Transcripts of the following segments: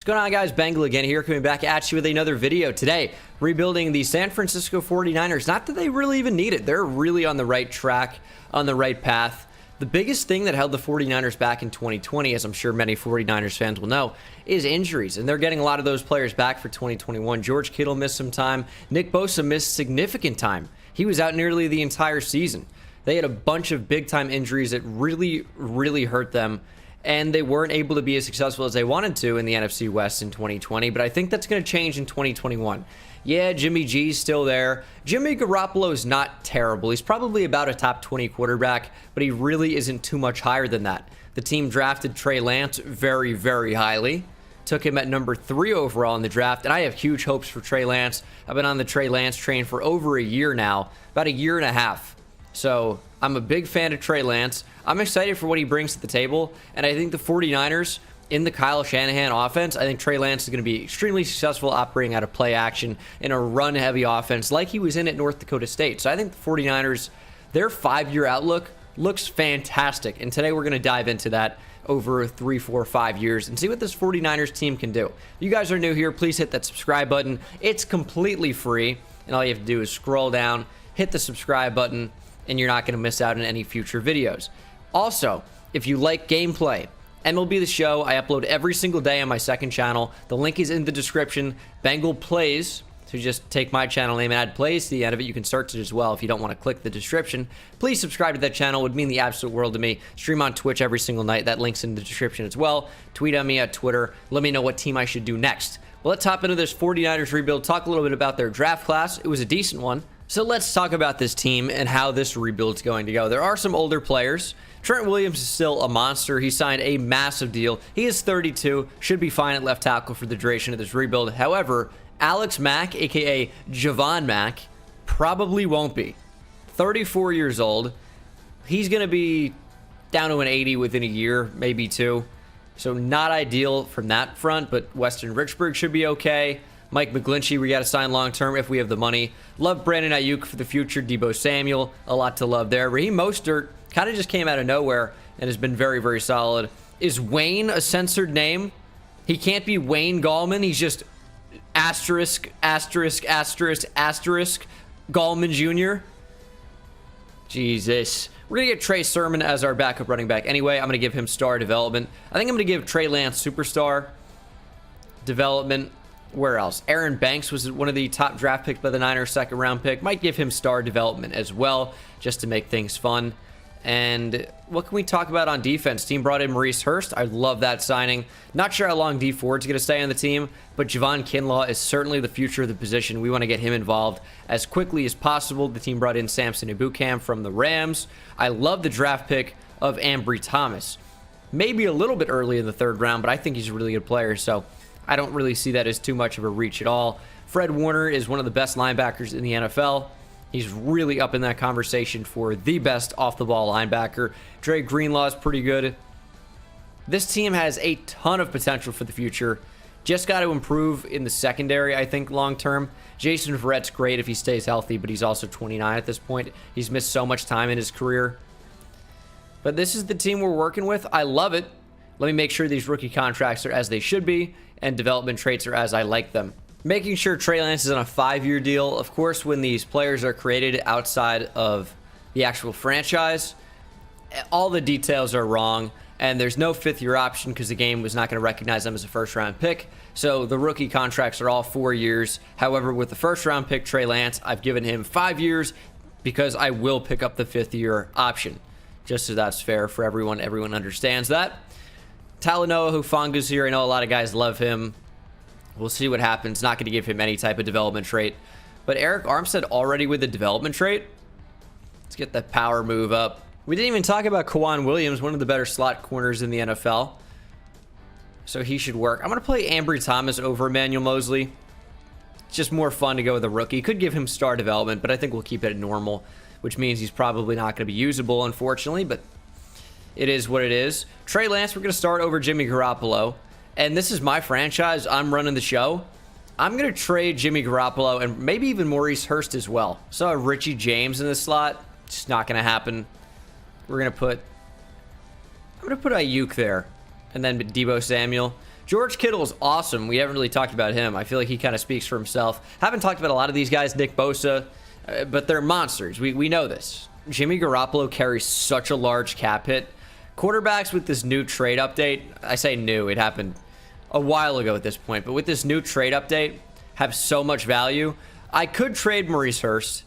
going on, guys? Bengal again here, coming back at you with another video today. Rebuilding the San Francisco 49ers. Not that they really even need it. They're really on the right track, on the right path. The biggest thing that held the 49ers back in 2020, as I'm sure many 49ers fans will know, is injuries. And they're getting a lot of those players back for 2021. George Kittle missed some time. Nick Bosa missed significant time. He was out nearly the entire season. They had a bunch of big-time injuries that really hurt them. And they weren't able to be as successful as they wanted to in the NFC West in 2020. But I think that's going to change in 2021. Yeah, Jimmy G's still there. Jimmy Garoppolo is not terrible. He's probably about a top 20 quarterback, but he really isn't too much higher than that. The team drafted Trey Lance very highly. Took him at number 3 overall in the draft, and I have huge hopes for Trey Lance. I've been on the Trey Lance train for over a year now, about a year and a half. So I'm a big fan of Trey Lance. I'm excited for what he brings to the table, and I think the 49ers, in the Kyle Shanahan offense, I think Trey Lance is going to be extremely successful operating out of play action in a run-heavy offense like he was in at North Dakota State. So I think the 49ers, their 5-year outlook looks fantastic, and today we're going to dive into that over 3, 4, 5 years and see what this 49ers team can do. If you guys are new here, please hit that subscribe button. It's completely free, and all you have to do is scroll down, hit the subscribe button, and you're not going to miss out on any future videos. Also, if you like gameplay, MLB The Show, I upload every single day on my second channel. The link is in the description. Bengal Plays. So just take my channel name and add plays to the end of it. You can search it as well if you don't want to click the description. Please subscribe to that channel. It would mean the absolute world to me. Stream on Twitch every single night. That link's in the description as well. Tweet at me at Twitter. Let me know what team I should do next. Well, let's hop into this 49ers rebuild. Talk a little bit about their draft class. It was a decent one. So let's talk about this team and how this rebuild's going to go. There are some older players. Trent Williams is still a monster. He signed a massive deal. He is 32, should be fine at left tackle for the duration of this rebuild. However, Alex Mack, aka Javon Mack, probably won't be. 34 years old. He's going to be down to an 80 within a year, maybe 2. So not ideal from that front, but Weston Richburg should be okay. Mike McGlinchey, we got to sign long-term if we have the money. Love Brandon Ayuk for the future. Debo Samuel, a lot to love there. Raheem Mostert kind of just came out of nowhere and has been very solid. Is Wayne a censored name? He can't be Wayne Gallman. He's just asterisk Gallman Jr. Jesus. We're going to get Trey Sermon as our backup running back anyway. I'm going to give him star development. I think I'm going to give Trey Lance superstar development. Where else? Aaron Banks was one of the top draft picks by the Niners, second round pick. Might give him star development as well, just to make things fun. And what can we talk about on defense? Team brought in Maurice Hurst. I love that signing. Not sure how long D Ford's going to stay on the team, but Javon Kinlaw is certainly the future of the position. We want to get him involved as quickly as possible. The team brought in Samson Ebukam from the Rams. I love the draft pick of Ambry Thomas. Maybe a little bit early in the 3rd round, but I think he's a really good player, so I don't really see that as too much of a reach at all. Fred Warner is one of the best linebackers in the NFL. He's really up in that conversation for the best off-the-ball linebacker. Dre Greenlaw is pretty good. This team has a ton of potential for the future. Just got to improve in the secondary, I think, long-term. Jason Verrett's great if he stays healthy, but he's also 29 at this point. He's missed so much time in his career. But this is the team we're working with. I love it. Let me make sure these rookie contracts are as they should be, and development traits are as I like them. Making sure Trey Lance is on a 5-year deal. Of course, when these players are created outside of the actual franchise, all the details are wrong, and there's no 5th-year option because the game was not going to recognize them as a first-round pick. So the rookie contracts are all 4 years. However, with the first-round pick, Trey Lance, I've given him 5 years because I will pick up the 5th-year option. Just so that's fair for everyone. Everyone understands that. Talanoa Hufanga's here. I know a lot of guys love him. We'll see what happens. Not going to give him any type of development trait. But Eric Armstead already with the development trait. Let's get that power move up. We didn't even talk about Kwan Williams, one of the better slot corners in the NFL. So he should work. I'm going to play Ambry Thomas over Emmanuel Mosley. It's just more fun to go with a rookie. Could give him star development, but I think we'll keep it at normal, which means he's probably not going to be usable, unfortunately, but it is what it is. Trey Lance, we're going to start over Jimmy Garoppolo. And this is my franchise. I'm running the show. I'm going to trade Jimmy Garoppolo and maybe even Maurice Hurst as well. So Richie James in the slot. Just not going to happen. I'm going to put Ayuk there. And then Debo Samuel. George Kittle is awesome. We haven't really talked about him. I feel like he kind of speaks for himself. Haven't talked about a lot of these guys, Nick Bosa, but they're monsters. We know this. Jimmy Garoppolo carries such a large cap hit. Quarterbacks with this new trade update, I say new, it happened a while ago at this point, but with this new trade update, have so much value. I could trade Maurice Hurst.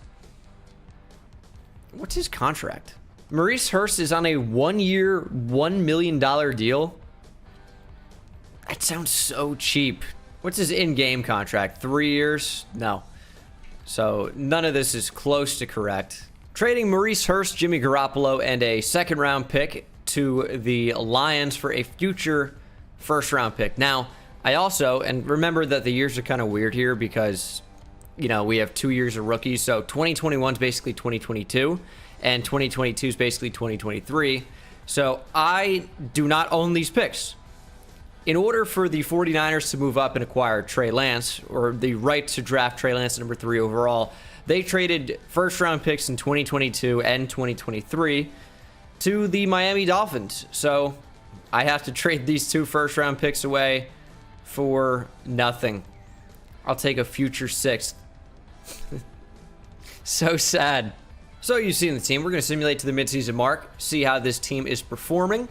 What's his contract? Maurice Hurst is on a 1-year, $1 million deal. That sounds so cheap. What's his in-game contract? 3 years? No. So none of this is close to correct. Trading Maurice Hurst, Jimmy Garoppolo, and a second-round pick to the Lions for a future first-round pick. Now, I also, and remember that the years are kind of weird here because, you know, we have 2 years of rookies. So 2021 is basically 2022, and 2022 is basically 2023. So I do not own these picks. In order for the 49ers to move up and acquire Trey Lance, or the right to draft Trey Lance at number 3 overall, they traded first-round picks in 2022 and 2023 to the Miami Dolphins. So I have to trade these 2 first-round picks away for nothing. I'll take a future 6th. So sad. So you've seen the team. We're going to simulate to the midseason mark, see how this team is performing.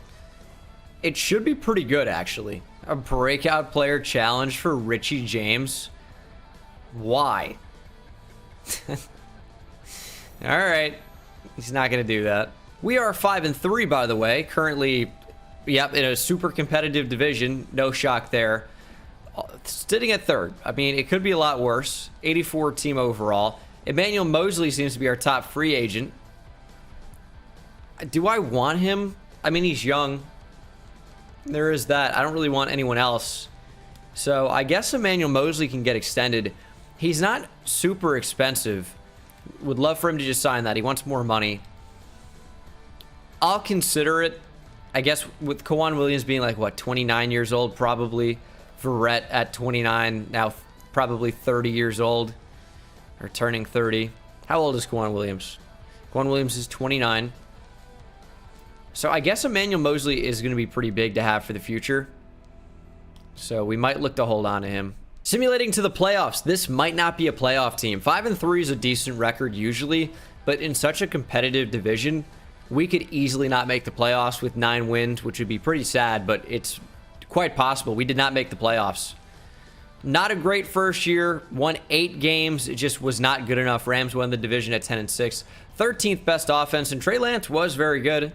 It should be pretty good, actually. A breakout player challenge for Richie James. Why? All right. He's not going to do that. We are 5-3, by the way. Currently, yep, in a super competitive division. No shock there. Sitting at 3rd. I mean, it could be a lot worse. 84 team overall. Emmanuel Mosley seems to be our top free agent. Do I want him? I mean, he's young. There is that. I don't really want anyone else. So I guess Emmanuel Mosley can get extended. He's not super expensive. Would love for him to just sign that. He wants more money. I'll consider it. I guess with Kwan Williams being like, what, 29 years old probably. Verrett at 29, now probably 30 years old. Or turning 30. How old is Kwan Williams? Kwan Williams is 29. So I guess Emmanuel Mosley is going to be pretty big to have for the future. So we might look to hold on to him. Simulating to the playoffs. This might not be a playoff team. 5-3 is a decent record usually, but in such a competitive division, we could easily not make the playoffs with 9 wins, which would be pretty sad, but it's quite possible. We did not make the playoffs. Not a great first year. Won 8 games. It just was not good enough. Rams won the division at 10-6. 13th best offense, and Trey Lance was very good.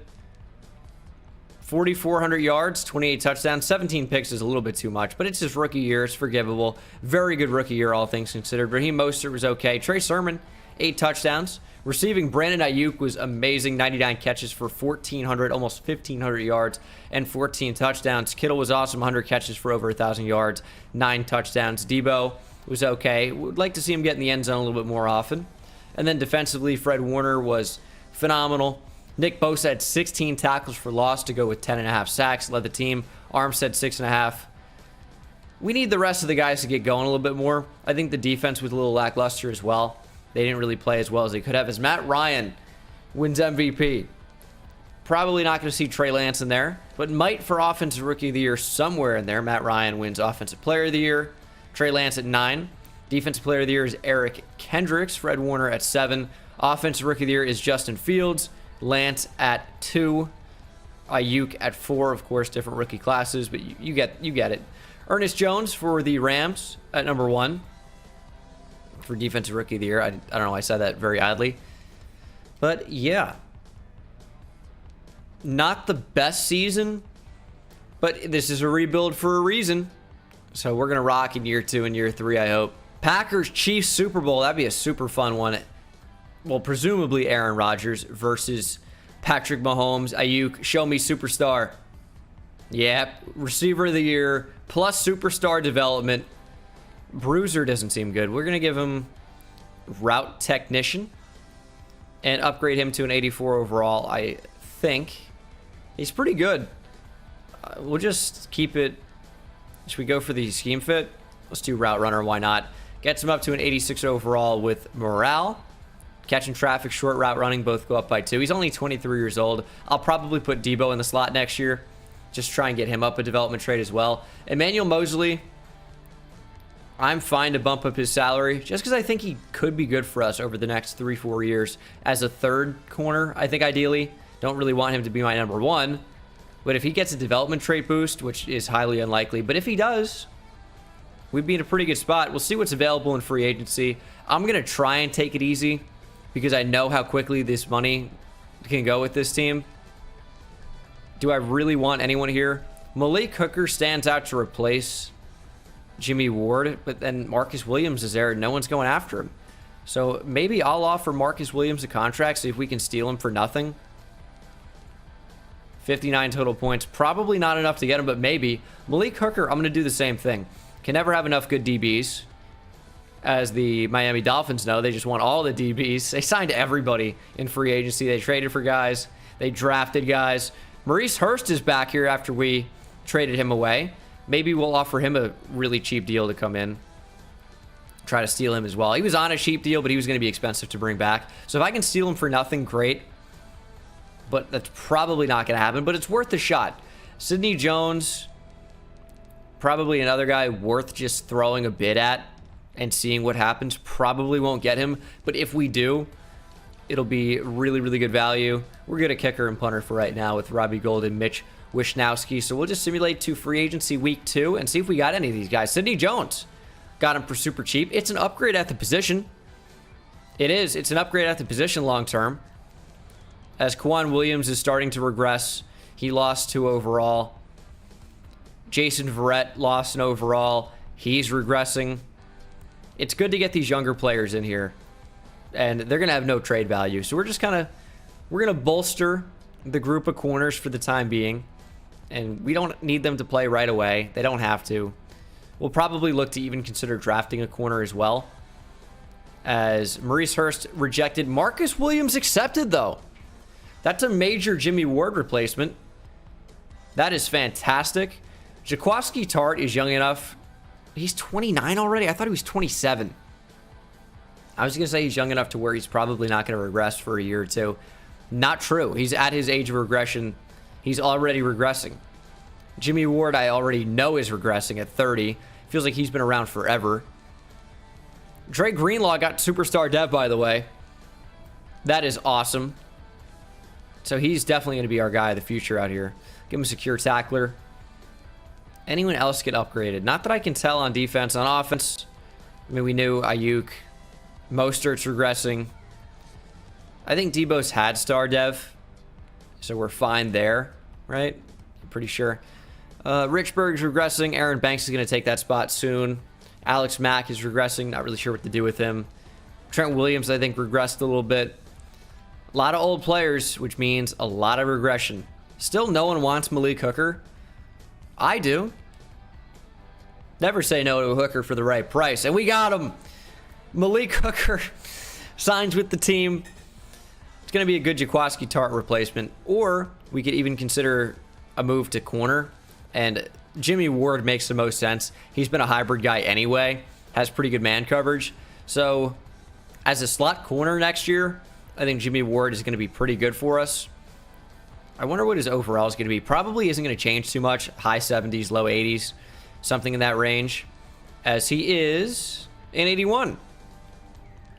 4,400 yards, 28 touchdowns, 17 picks is a little bit too much, but it's his rookie year. It's forgivable. Very good rookie year, all things considered. Raheem Mostert was okay. Trey Sermon, 8 touchdowns. Receiving, Brandon Ayuk was amazing. 99 catches for 1,400, almost 1,500 yards and 14 touchdowns. Kittle was awesome. 100 catches for over 1,000 yards, 9 touchdowns. Debo was okay. Would like to see him get in the end zone a little bit more often. And then defensively, Fred Warner was phenomenal. Nick Bosa had 16 tackles for loss to go with 10.5 sacks. Led the team. Armstead 6.5. We need the rest of the guys to get going a little bit more. I think the defense was a little lackluster as well. They didn't really play as well as they could have. As Matt Ryan wins MVP. Probably not going to see Trey Lance in there, but might for Offensive Rookie of the Year somewhere in there. Matt Ryan wins Offensive Player of the Year. Trey Lance at 9. Defensive Player of the Year is Eric Kendricks. Fred Warner at 7. Offensive Rookie of the Year is Justin Fields. Lance at 2. Ayuk at 4. Of course, different rookie classes, but you get it. Ernest Jones for the Rams at number 1. For Defensive Rookie of the Year. I don't know, I said that very oddly. But yeah. Not the best season, but this is a rebuild for a reason. So we're going to rock in year 2 and year 3, I hope. Packers Chiefs Super Bowl. That'd be a super fun one. Well, presumably Aaron Rodgers versus Patrick Mahomes. Ayuk, show me superstar. Yep, receiver of the year, plus superstar development. Bruiser doesn't seem good. We're going to give him route technician and upgrade him to an 84 overall, I think. He's pretty good. We'll just keep it. Should we go for the scheme fit? Let's do route runner. Why not? Gets him up to an 86 overall with morale. Catching traffic, short route running, both go up by 2. He's only 23 years old. I'll probably put Debo in the slot next year. Just try and get him up a development trade as well. Emmanuel Mosley, I'm fine to bump up his salary just because I think he could be good for us over the next 3-4 years as a third corner. I think ideally, don't really want him to be my number one, but if he gets a development trait boost, which is highly unlikely, but if he does, we'd be in a pretty good spot. We'll see what's available in free agency. I'm going to try and take it easy because I know how quickly this money can go with this team. Do I really want anyone here? Malik Hooker stands out to replace Jimmy Ward, but then Marcus Williams is there and no one's going after him. So maybe I'll offer Marcus Williams a contract, see if we can steal him for nothing. 59 total points. Probably not enough to get him, but maybe. Malik Hooker, I'm going to do the same thing. Can never have enough good DBs. As the Miami Dolphins know, they just want all the DBs. They signed everybody in free agency. They traded for guys. They drafted guys. Maurice Hurst is back here after we traded him away. Maybe we'll offer him a really cheap deal to come in. Try to steal him as well. He was on a cheap deal, but he was going to be expensive to bring back. So if I can steal him for nothing, great. But that's probably not going to happen. But it's worth a shot. Sidney Jones, probably another guy worth just throwing a bid at and seeing what happens. Probably won't get him. But if we do, it'll be really, really good value. We're good at kicker and punter for right now with Robbie Gould and Mitch Wishnowsky. So we'll just simulate to free agency week 2 and see if we got any of these guys. Sidney Jones, got him for super cheap. It's an upgrade at the position. It is. It's an upgrade at the position long term. As Kwan Williams is starting to regress, he lost 2 overall. Jason Verrett lost an overall. He's regressing. It's good to get these younger players in here, and they're going to have no trade value. So we're going to bolster the group of corners for the time being. And we don't need them to play right away. They don't have to. We'll probably look to even consider drafting a corner as well. As Maurice Hurst rejected. Marcus Williams accepted, though. That's a major Jimmy Ward replacement. That is fantastic. Jaquaski Tart is young enough. He's 29 already? I thought he was 27. I was going to say he's young enough to where he's probably not going to regress for a year or two. Not true. He's at his age of regression. He's already regressing. Jimmy Ward, I already know, is regressing at 30. Feels like he's been around forever. Trey Greenlaw got superstar dev, by the way. That is awesome. So he's definitely going to be our guy of the future out here. Give him a secure tackler. Anyone else get upgraded? Not that I can tell on defense. On offense, I mean, we knew Ayuk. Mostert's regressing. I think Debo's had star dev, so we're fine there, right? I'm pretty sure. Richburg's regressing. Aaron Banks is going to take that spot soon. Alex Mack is regressing. Not really sure what to do with him. Trent Williams, I think, regressed a little bit. A lot of old players, which means a lot of regression. Still, no one wants Malik Hooker. I do. Never say no to a hooker for the right price. And we got him. Malik Hooker signs with the team. It's going to be a good Jaquaski Tart replacement. Or we could even consider a move to corner. And Jimmy Ward makes the most sense. He's been a hybrid guy anyway. Has pretty good man coverage. So as a slot corner next year, I think Jimmy Ward is going to be pretty good for us. I wonder what his overall is going to be. Probably isn't going to change too much. High 70s, low 80s. Something in that range. As he is in 81.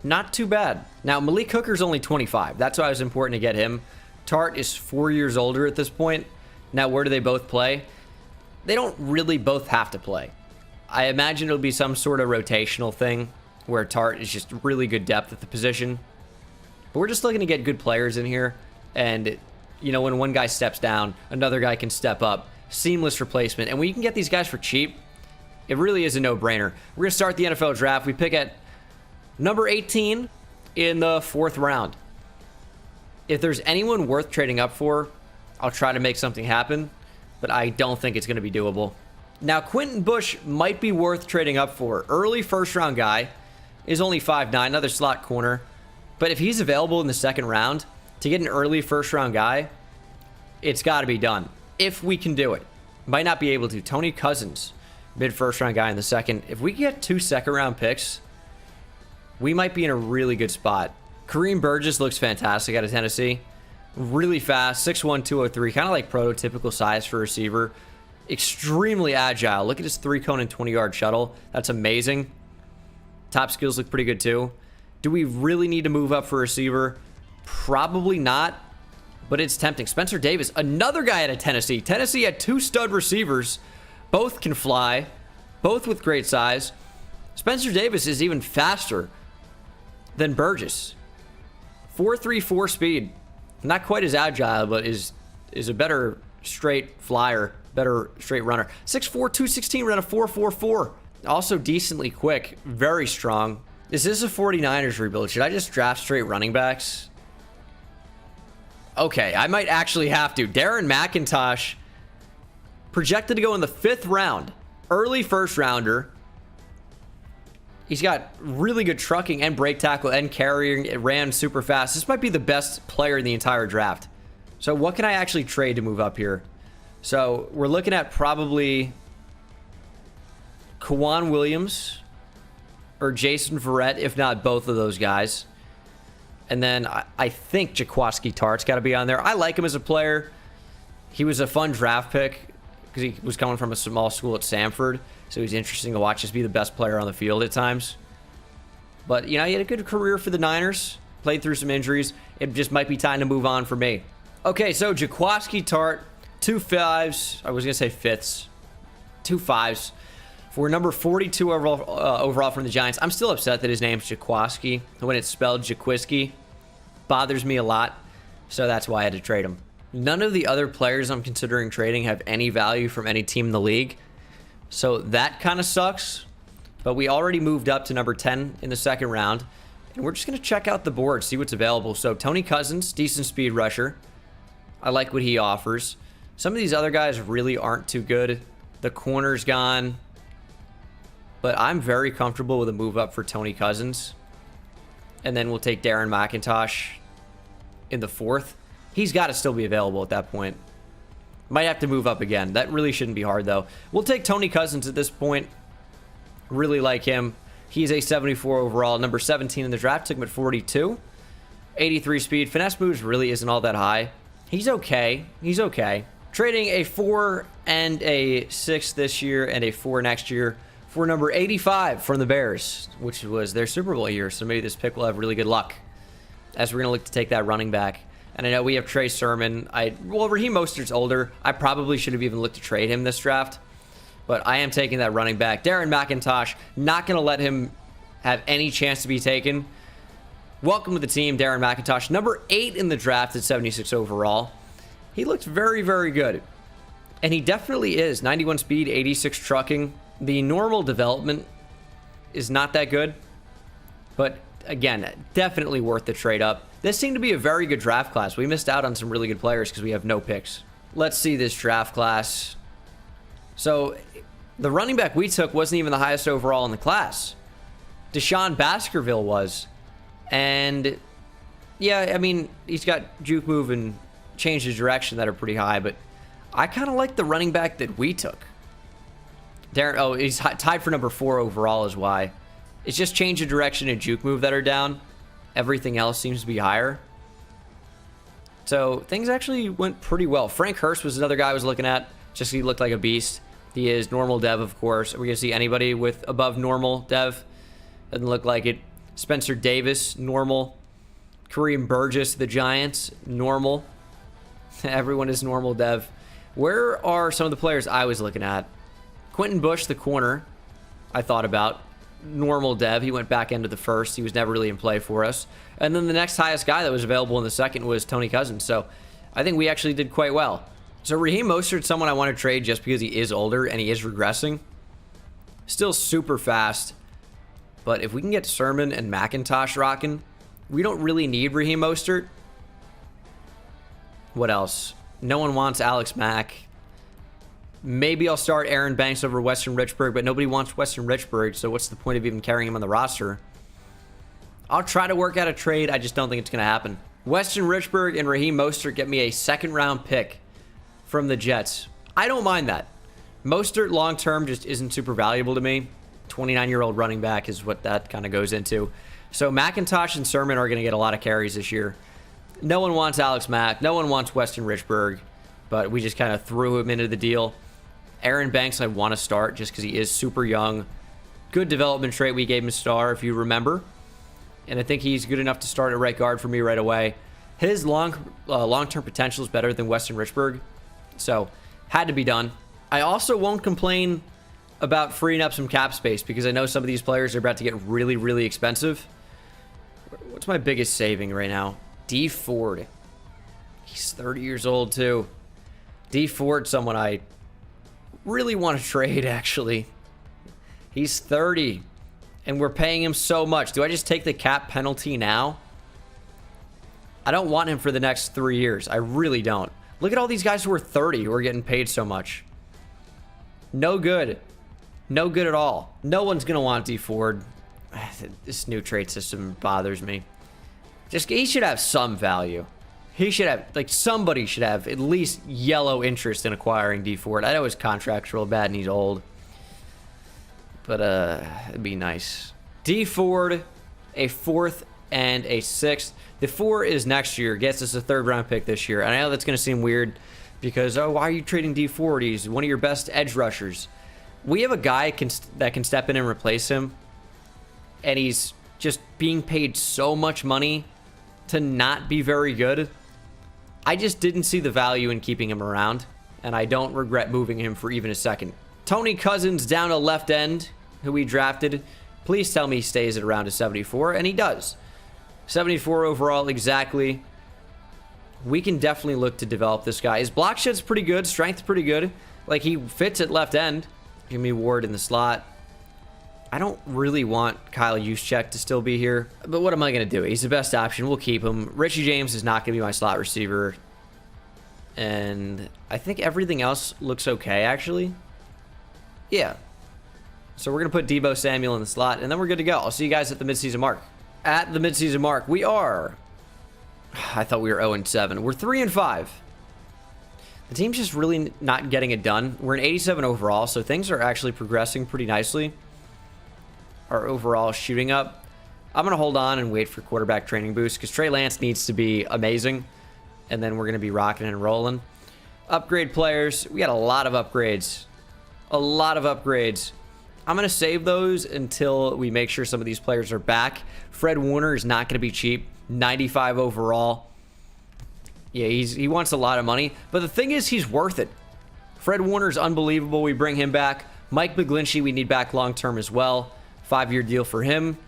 Not too bad. Now, Malik Hooker's only 25. That's why it was important to get him. Tart is 4 years older at this point. Now, where do they both play? They don't really both have to play. I imagine it'll be some sort of rotational thing where Tart is just really good depth at the position. But we're just looking to get good players in here. And, you know, when one guy steps down, another guy can step up. Seamless replacement. And when you can get these guys for cheap, it really is a no-brainer. We're going to start the NFL draft. We pick at number 18 in the 4th round. If there's anyone worth trading up for, I'll try to make something happen. But I don't think it's going to be doable. Now, Quentin Bush might be worth trading up for. Early first-round guy. Is only 5'9", another slot corner. But if he's available in the 2nd round, to get an early first-round guy, it's got to be done. If we can do it. Might not be able to. Tony Cousins, mid-first-round guy in the 2nd. If we get 2 second-round picks, we might be in a really good spot. Karim Burgess looks fantastic out of Tennessee. Really fast, 6'1", 203, kind of like prototypical size for a receiver. Extremely agile. Look at his 3-cone and 20-yard shuttle. That's amazing. Top skills look pretty good too. Do we really need to move up for a receiver? Probably not, but it's tempting. Spencer Davis, another guy out of Tennessee. Tennessee had 2 stud receivers. Both can fly, both with great size. Spencer Davis is even faster than Burgess. 4.34 speed. Not quite as agile, but is a better straight flyer, better straight runner. 6'4", 216, ran a 4.44. Also decently quick, very strong. This is a 49ers rebuild. Should I just draft straight running backs? Okay, I might actually have to. Darren McIntosh, projected to go in the 5th round. Early first rounder. He's got really good trucking and break tackle and carrying. It ran super fast. This might be the best player in the entire draft. So what can I actually trade to move up here? So we're looking at probably Kwan Williams or Jason Verrett, if not both of those guys. And then I think Jaquiski Tartt's got to be on there. I like him as a player. He was a fun draft pick because he was coming from a small school at Samford. So he's interesting to watch. Just be the best player on the field at times. But, you know, he had a good career for the Niners. Played through some injuries. It just might be time to move on for me. Okay, so Jaquiski Tartt, 2 5s. I was going to say 5ths. 2 5s. For number 42 overall from the Giants. I'm still upset that his name's Jaquiski. When it's spelled Jaquiski. Bothers me a lot. So that's why I had to trade him. None of the other players I'm considering trading have any value from any team in the league. So that kind of sucks. But we already moved up to number 10 in the 2nd round. And we're just going to check out the board, see what's available. So Tony Cousins, decent speed rusher. I like what he offers. Some of these other guys really aren't too good. The corner's gone. But I'm very comfortable with a move up for Tony Cousins. And then we'll take Darren McIntosh in the 4th. He's got to still be available at that point. Might have to move up again. That really shouldn't be hard, though. We'll take Tony Cousins at this point. Really like him. He's a 74 overall. Number 17 in the draft. Took him at 42. 83 speed. Finesse moves really isn't all that high. He's okay. He's okay. Trading a 4 and a 6 this year and a 4 next year for number 85 from the Bears, which was their Super Bowl year. So maybe this pick will have really good luck as we're going to look to take that running back. And I know we have Trey Sermon. Well, Raheem Mostert's older. I probably should have even looked to trade him this draft. But I am taking that running back. Darren McIntosh, not going to let him have any chance to be taken. Welcome to the team, Darren McIntosh. Number 8 in the draft at 76 overall. He looks very, very good. And he definitely is. 91 speed, 86 trucking. The normal development is not that good. But again, definitely worth the trade up. This seemed to be a very good draft class. We missed out on some really good players because we have no picks. Let's see this draft class. So the running back we took wasn't even the highest overall in the class. Deshaun Baskerville was. And yeah, I mean, he's got juke move and change of direction that are pretty high, but I kind of like the running back that we took. He's tied for number 4 overall is why. It's just change of direction and juke move that are down. Everything else seems to be higher. So things actually went pretty well. Frank Hurst was another guy I was looking at. Just he looked like a beast. He is normal dev, of course. Are we going to see anybody with above normal dev? Doesn't look like it. Spencer Davis, normal. Karim Burgess, the Giants, normal. Everyone is normal dev. Where are some of the players I was looking at? Quentin Bush, the corner, I thought about. Normal dev. He went back into the 1st. He was never really in play for us. And then the next highest guy that was available in the 2nd was Tony Cousins. So I think we actually did quite well. So Raheem Mostert's someone I want to trade just because he is older and he is regressing. Still super fast. But if we can get Sermon and McIntosh rocking, we don't really need Raheem Mostert. What else? No one wants Alex Mack. Maybe I'll start Aaron Banks over Weston Richburg, but nobody wants Weston Richburg, so what's the point of even carrying him on the roster? I'll try to work out a trade. I just don't think it's going to happen. Weston Richburg and Raheem Mostert get me a 2nd-round pick from the Jets. I don't mind that. Mostert long-term just isn't super valuable to me. 29-year-old running back is what that kind of goes into. So McIntosh and Sermon are going to get a lot of carries this year. No one wants Alex Mack. No one wants Weston Richburg. But we just kind of threw him into the deal. Aaron Banks, I want to start just because he is super young. Good development trait. We gave him a star, if you remember. And I think he's good enough to start at right guard for me right away. His long-term potential is better than Weston Richburg. So, had to be done. I also won't complain about freeing up some cap space because I know some of these players are about to get really, really expensive. What's my biggest saving right now? D Ford. He's 30 years old, too. D Ford, someone I really want to trade, actually. He's 30, and we're paying him so much. Do I just take the cap penalty now? I don't want him for the next 3 years. I really don't. Look at all these guys who are 30 who are getting paid so much. No good. No good at all. No one's going to want D Ford. This new trade system bothers me. He should have some value. He should have, like, somebody should have at least yellow interest in acquiring D Ford. I know his contract's real bad and he's old. But, it'd be nice. D Ford, a 4th and a 6th. The 4 is next year. Gets us a 3rd round pick this year. And I know that's going to seem weird because, oh, why are you trading D Ford? He's one of your best edge rushers. We have a guy that can step in and replace him. And he's just being paid so much money to not be very good. I just didn't see the value in keeping him around. And I don't regret moving him for even a second. Tony Cousins down to left end, who we drafted. Please tell me he stays at around a 74. And he does. 74 overall, exactly. We can definitely look to develop this guy. His block shed's pretty good. Strength's pretty good. Like, he fits at left end. Jimmy Ward in the slot. I don't really want Kyle Juszczyk to still be here. But what am I going to do? He's the best option. We'll keep him. Richie James is not going to be my slot receiver. And I think everything else looks okay, actually. Yeah. So we're going to put Deebo Samuel in the slot. And then we're good to go. I'll see you guys at the midseason mark. At the midseason mark, we are... I thought we were 0-7. We're 3-5. The team's just really not getting it done. We're an 87 overall, so things are actually progressing pretty nicely. Our overall shooting up. I'm going to hold on and wait for quarterback training boost because Trey Lance needs to be amazing. And then we're going to be rocking and rolling. Upgrade players. We got a lot of upgrades. A lot of upgrades. I'm going to save those until we make sure some of these players are back. Fred Warner is not going to be cheap. 95 overall. Yeah, he wants a lot of money. But the thing is, he's worth it. Fred Warner's unbelievable. We bring him back. Mike McGlinchey we need back long-term as well. 5-year deal for him.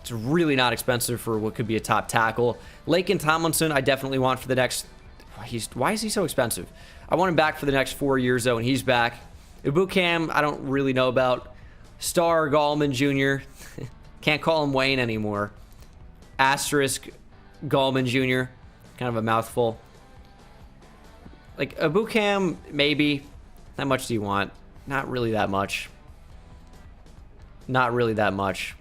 It's really not expensive for what could be a top tackle. Laken Tomlinson, I definitely want for the next... Why is he so expensive? I want him back for the next 4 years, though, and he's back. Ibukam, I don't really know about. Star Gallman Jr. Can't call him Wayne anymore. Asterisk Gallman Jr. Kind of a mouthful. Like, Ibukam, maybe. How much do you want? Not really that much. Not really that much.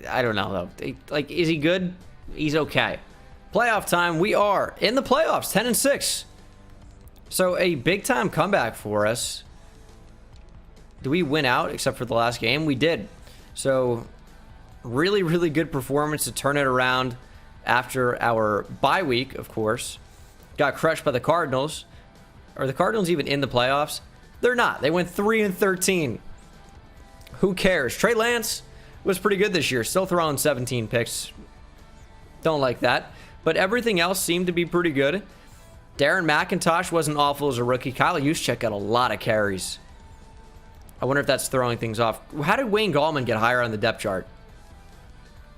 I don't know, though. Like, is he good? He's okay. Playoff time. We are in the playoffs, 10-6. So, a big-time comeback for us. Did we win out except for the last game? We did. So, really, really good performance to turn it around after our bye week, of course. Got crushed by the Cardinals. Are the Cardinals even in the playoffs? They're not. They went 3-13. Who cares? Trey Lance was pretty good this year. Still throwing 17 picks. Don't like that. But everything else seemed to be pretty good. Darren McIntosh wasn't awful as a rookie. Kyle Juszczyk got a lot of carries. I wonder if that's throwing things off. How did Wayne Gallman get higher on the depth chart?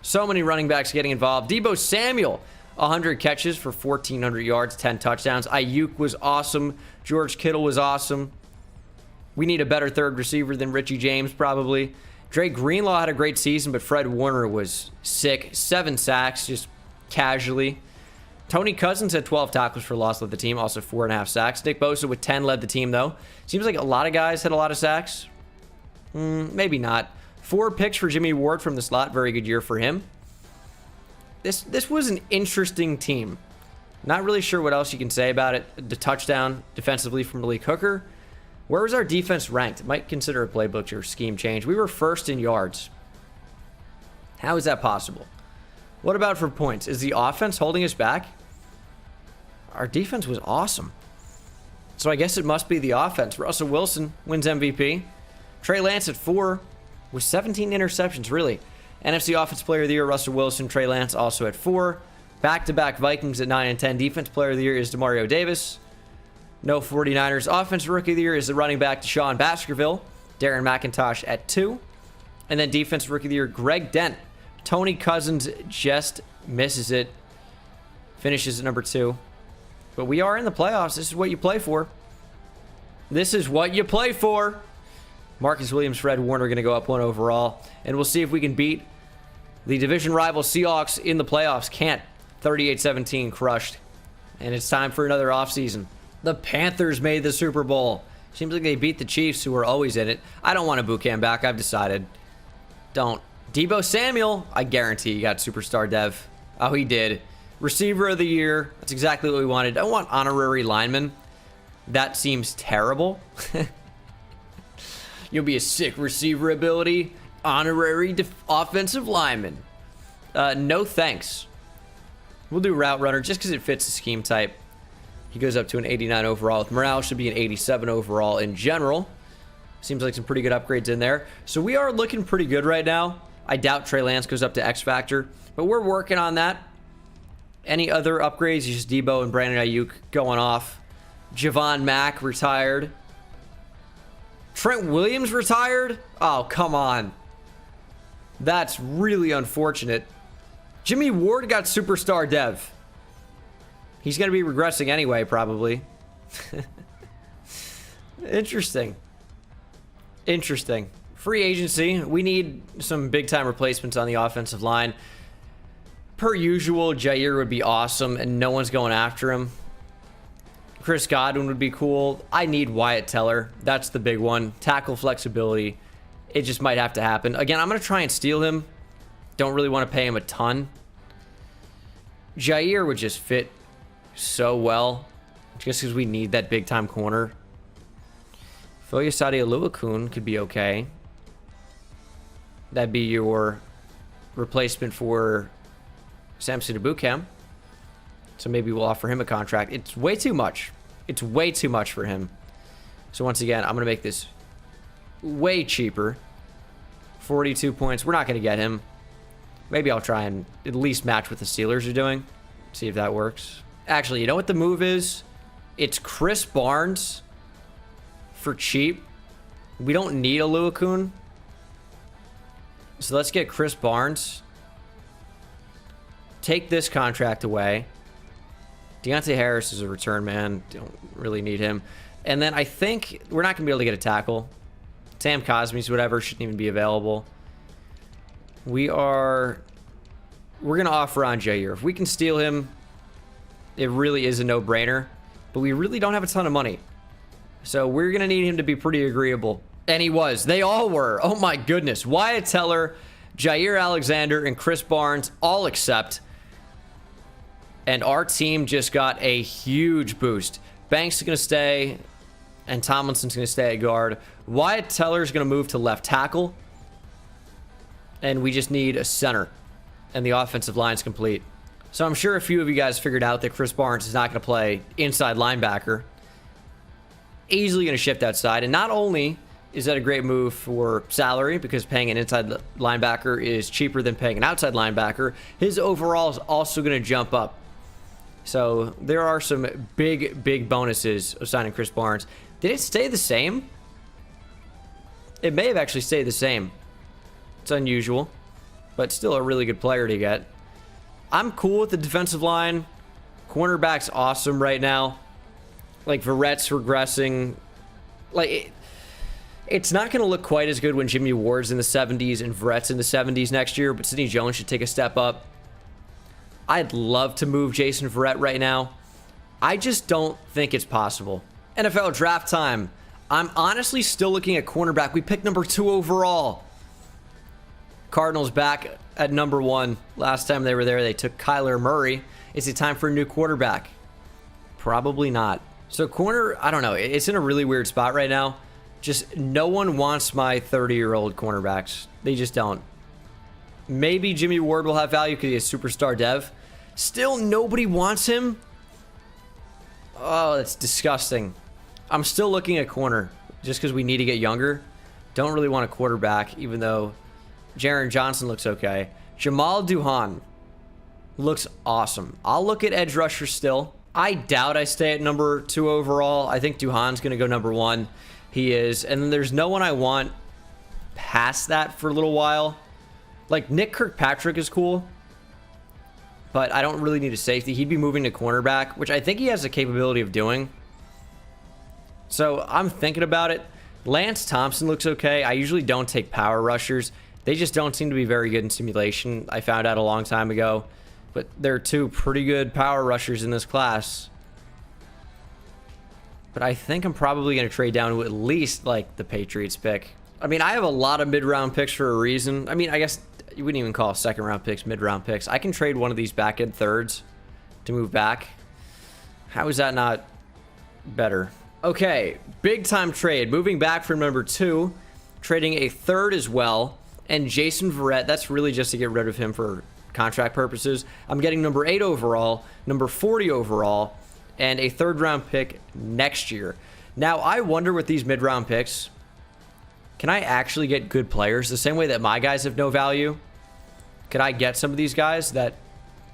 So many running backs getting involved. Deebo Samuel, 100 catches for 1,400 yards, 10 touchdowns. Ayuk was awesome. George Kittle was awesome. We need a better third receiver than Richie James, probably. Dre Greenlaw had a great season, but Fred Warner was sick. 7 sacks, just casually. Tony Cousins had 12 tackles for loss, led the team, also 4.5 sacks. Nick Bosa with 10 led the team, though. Seems like a lot of guys had a lot of sacks. Maybe not. 4 picks for Jimmy Ward from the slot. Very good year for him. This was an interesting team. Not really sure what else you can say about it. The touchdown defensively from Malik Hooker. Where was our defense ranked? Might consider a playbook or scheme change. We were first in yards. How is that possible? What about for points? Is the offense holding us back? Our defense was awesome. So I guess it must be the offense. Russell Wilson wins MVP. Trey Lance at 4 with 17 interceptions, really. NFC Offensive Player of the Year, Russell Wilson. Trey Lance also at 4. Back-to-back Vikings at 9 and 10. Defense Player of the Year is Demario Davis. No 49ers. Offensive Rookie of the Year is the running back Deshaun Baskerville. Darren McIntosh at 2. And then Defensive Rookie of the Year, Greg Dent. Tony Cousins just misses it. Finishes at number 2. But we are in the playoffs. This is what you play for. This is what you play for. Marcus Williams, Fred Warner going to go up 1 overall. And we'll see if we can beat the division rival Seahawks in the playoffs. Can't. 38-17 crushed. And it's time for another offseason. The Panthers made the Super Bowl. Seems like they beat the Chiefs, who are always in it. I don't want a boot camp back. I've decided. Don't. Deebo Samuel, I guarantee he got superstar dev. Oh, he did. Receiver of the year. That's exactly what we wanted. I want honorary lineman. That seems terrible. You'll be a sick receiver ability. Honorary offensive lineman. No thanks. We'll do route runner just because it fits the scheme type. He goes up to an 89 overall. With morale, should be an 87 overall in general. Seems like some pretty good upgrades in there. So we are looking pretty good right now. I doubt Trey Lance goes up to X Factor, but we're working on that. Any other upgrades? Just Debo and Brandon Ayuk going off. Javon Mack retired. Trent Williams retired? Oh, come on. That's really unfortunate. Jimmy Ward got superstar dev. He's going to be regressing anyway, probably. Interesting. Interesting. Free agency. We need some big-time replacements on the offensive line. Per usual, Jair would be awesome, and no one's going after him. Chris Godwin would be cool. I need Wyatt Teller. That's the big one. Tackle flexibility. It just might have to happen. Again, I'm going to try and steal him. Don't really want to pay him a ton. Jair would just fit so well, just because we need that big-time corner. Foyesade Oluokun could be okay. That'd be your replacement for Samson Ebukam. So maybe we'll offer him a contract. It's way too much. It's way too much for him. So once again, I'm going to make this way cheaper. 42 points. We're not going to get him. Maybe I'll try and at least match what the Steelers are doing. See if that works. Actually, you know what the move is? It's Chris Barnes for cheap. We don't need a Oluokun. So let's get Chris Barnes. Take this contract away. Deontay Harris is a return man. Don't really need him. And then I think we're not going to be able to get a tackle. Sam Cosme's whatever shouldn't even be available. We're going to offer on Jair. If we can steal him, it really is a no-brainer. But we really don't have a ton of money. So we're going to need him to be pretty agreeable. And he was. They all were. Oh my goodness. Wyatt Teller, Jair Alexander, and Chris Barnes all accept. And our team just got a huge boost. Banks is going to stay, and Tomlinson's going to stay at guard. Wyatt Teller's going to move to left tackle. And we just need a center. And the offensive line's complete. So I'm sure a few of you guys figured out that Chris Barnes is not going to play inside linebacker. Easily going to shift outside. And not only is that a great move for salary, because paying an inside linebacker is cheaper than paying an outside linebacker, his overall is also going to jump up. So there are some big bonuses of signing Chris Barnes. Did it stay the same? It may have actually stayed the same. It's unusual, but still a really good player to get. I'm cool with the defensive line. Cornerback's awesome right now. Like, Verrett's regressing. Like, it's not going to look quite as good when Jimmy Ward's in the 70s and Verrett's in the 70s next year, but Sidney Jones should take a step up. I'd love to move Jason Verrett right now. I just don't think it's possible. NFL draft time. I'm honestly still looking at cornerback. We picked number 2 overall. Cardinals back at number 1. Last time they were there, they took Kyler Murray. Is it time for a new quarterback? Probably not. So corner, I don't know. It's in a really weird spot right now. Just no one wants my 30-year-old cornerbacks. They just don't. Maybe Jimmy Ward will have value because he has superstar dev. Still, nobody wants him. Oh, that's disgusting. I'm still looking at corner just because we need to get younger. Don't really want a quarterback, even though Jaron Johnson looks okay. Jamal Duhan looks awesome. I'll look at edge rusher still. I doubt I stay at number 2 overall. I think Duhan's going to go number 1. He is. And then there's no one I want past that for a little while. Like, Nick Kirkpatrick is cool, but I don't really need a safety. He'd be moving to cornerback, which I think he has the capability of doing. So I'm thinking about it. Lance Thompson looks okay. I usually don't take power rushers. They just don't seem to be very good in simulation. I found out a long time ago. But there are 2 pretty good power rushers in this class. But I think I'm probably going to trade down to at least, like, the Patriots pick. I mean, I have a lot of mid-round picks for a reason. I mean, I guess you wouldn't even call second-round picks mid-round picks. I can trade one of these back-end thirds to move back. How is that not better? Okay, big-time trade. Moving back from number 2, trading a third as well. And Jason Verrett, that's really just to get rid of him for contract purposes. I'm getting number 8 overall, number 40 overall, and a third-round pick next year. Now, I wonder with these mid-round picks, can I actually get good players the same way that my guys have no value? Could I get some of these guys that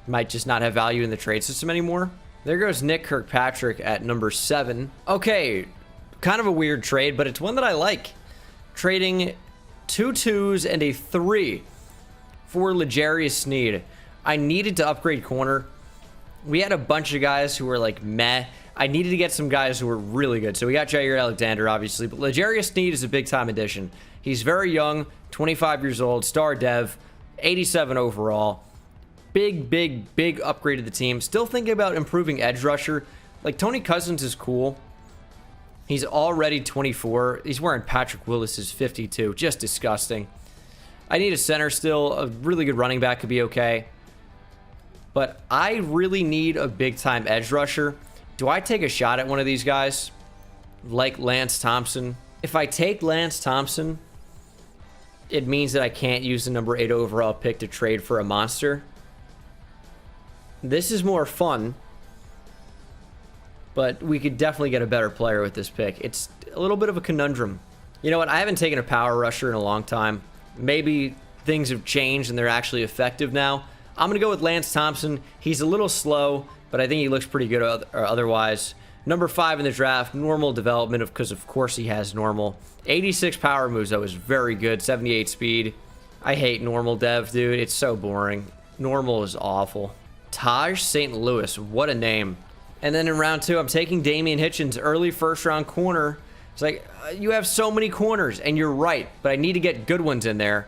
might just not have value in the trade system anymore? There goes Nick Kirkpatrick at number 7. Okay, kind of a weird trade, but it's one that I like. Trading 2 2s and a 3 for L'Jarius Sneed. I needed to upgrade corner. We had a bunch of guys who were like meh. I needed to get some guys who were really good. So we got Jair Alexander, obviously, but L'Jarius Sneed is a big-time addition. He's very young, 25 years old, star dev, 87 overall. Big upgrade to the team. Still thinking about improving edge rusher. Like, Tony Cousins is cool. He's already 24. He's wearing Patrick Willis's 52. Just disgusting. I need a center still. A really good running back could be okay. But I really need a big-time edge rusher. Do I take a shot at one of these guys? Like Lance Thompson? If I take Lance Thompson, it means that I can't use the number 8 overall pick to trade for a monster. This is more fun. But we could definitely get a better player with this pick. It's a little bit of a conundrum. You know what? I haven't taken a power rusher in a long time. Maybe things have changed and they're actually effective now. I'm going to go with Lance Thompson. He's a little slow, but I think he looks pretty good otherwise. Number 5 in the draft, normal development, because of course he has normal. 86 power moves, though, is very good. 78 speed. I hate normal dev, dude. It's so boring. Normal is awful. Taj St. Louis, what a name. And then in round 2, I'm taking Damian Hitchens, early first-round corner. It's like, you have so many corners, and you're right, but I need to get good ones in there.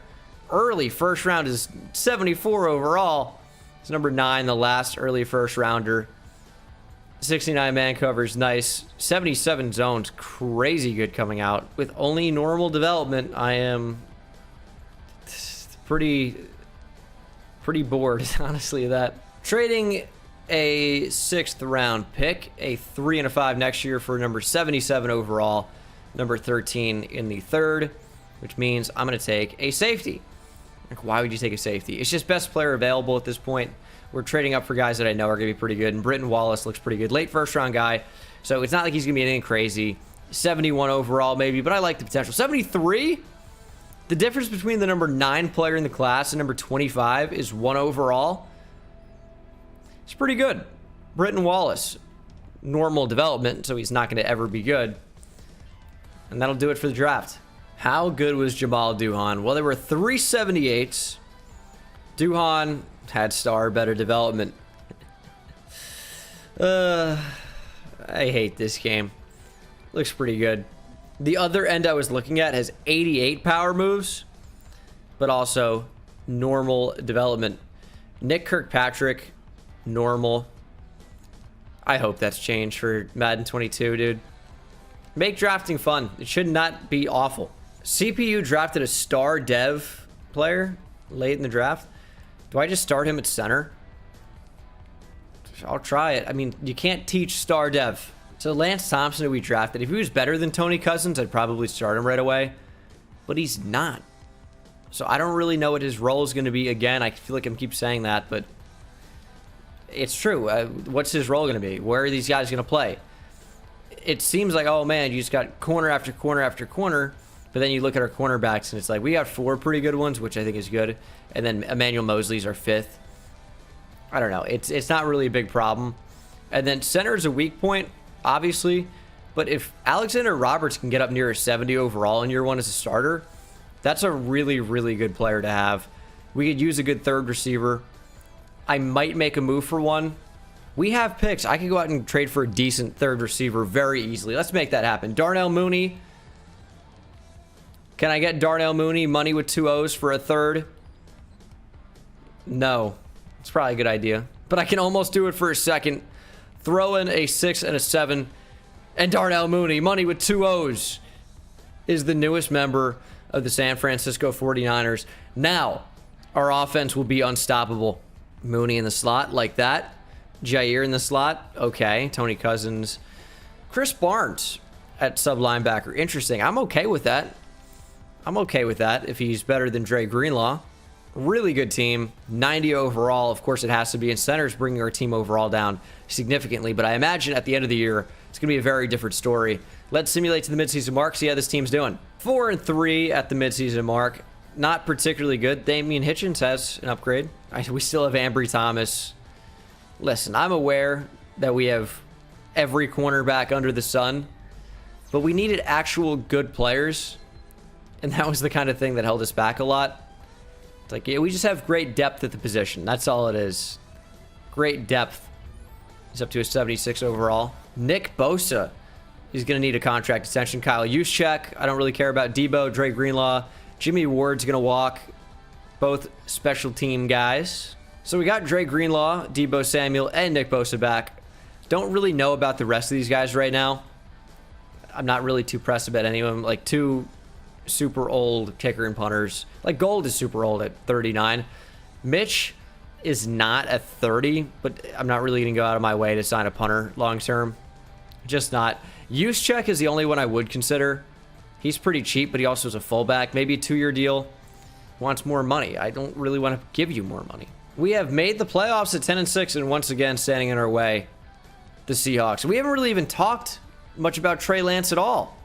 Early first round is 74 overall. It's number 9, the last early first rounder. 69 man covers, nice. 77 zones, crazy good coming out. With only normal development, I am pretty bored, honestly, of that. Trading a 6th round pick, a 3 and a 5 next year for number 77 overall, number 13 in the 3rd, which means I'm going to take a safety. Like, why would you take a safety? It's just best player available at this point. We're trading up for guys that I know are going to be pretty good, and Britton Wallace looks pretty good. Late first round guy, so it's not like he's going to be anything crazy. 71 overall maybe, but I like the potential. 73? The difference between the number 9 player in the class and number 25 is 1 overall. It's pretty good. Britton Wallace, normal development, so he's not going to ever be good. And that'll do it for the draft. How good was Jamal Duhan? Well, there were 3 78s. Duhan had better development. I hate this game. Looks pretty good. The other end I was looking at has 88 power moves, but also normal development. Nick Kirkpatrick, normal. I hope that's changed for Madden 22, dude. Make drafting fun. It should not be awful. CPU drafted a star dev player late in the draft. Do I just start him at center? I'll try it. I mean, you can't teach star dev. So Lance Thompson, who we drafted, if he was better than Tony Cousins, I'd probably start him right away. But he's not. So I don't really know what his role is going to be. Again, I feel like I keep saying that, but it's true. What's his role going to be? Where are these guys going to play? It seems like, oh man, you just got corner after corner after corner, but then you look at our cornerbacks and it's like we got 4 pretty good ones, which I think is good, and then Emmanuel Mosley's our 5th. I don't know. It's not really a big problem. And then center is a weak point, obviously, but if Alexander Roberts can get up near a 70 overall in year 1 as a starter, that's a really, really good player to have. We could use a good third receiver. I might make a move for one. We have picks. I could go out and trade for a decent third receiver very easily. Let's make that happen. Darnell Mooney. Can I get Darnell Mooney money with 2 O's for a third? No. It's probably a good idea. But I can almost do it for a second. Throw in a 6 and a 7. And Darnell Mooney, money with 2 O's, is the newest member of the San Francisco 49ers. Now, our offense will be unstoppable. Mooney in the slot like that. Jair in the slot. Okay. Tony Cousins. Chris Barnes at sub linebacker. Interesting. I'm okay with that. I'm okay with that if he's better than Dre Greenlaw. Really good team. 90 overall. Of course, it has to be. And center's bringing our team overall down significantly. But I imagine at the end of the year, it's going to be a very different story. Let's simulate to the midseason mark, see how this team's doing. 4-3 at the midseason mark. Not particularly good. Damian Hitchens has an upgrade. We still have Ambry Thomas. Listen, I'm aware that we have every cornerback under the sun, but we needed actual good players, and that was the kind of thing that held us back a lot. It's like, yeah, we just have great depth at the position. That's all it is. Great depth. He's up to a 76 overall. Nick Bosa. He's going to need a contract extension. Kyle Juszczyk. I don't really care about Debo. Dre Greenlaw. Jimmy Ward's going to walk. Both special team guys. So we got Dre Greenlaw, Debo Samuel, and Nick Bosa back. Don't really know about the rest of these guys right now. I'm not really too pressed about any of them. Like 2 super old kicker and punters. Like Gold is super old at 39. Mitch is not at 30, but I'm not really going to go out of my way to sign a punter long term. Just not. Juszczyk is the only one I would consider. He's pretty cheap, but he also is a fullback. Maybe a 2-year deal. Wants more money. I don't really want to give you more money. We have made the playoffs at 10-6, and once again, standing in our way, the Seahawks. We haven't really even talked much about Trey Lance at all.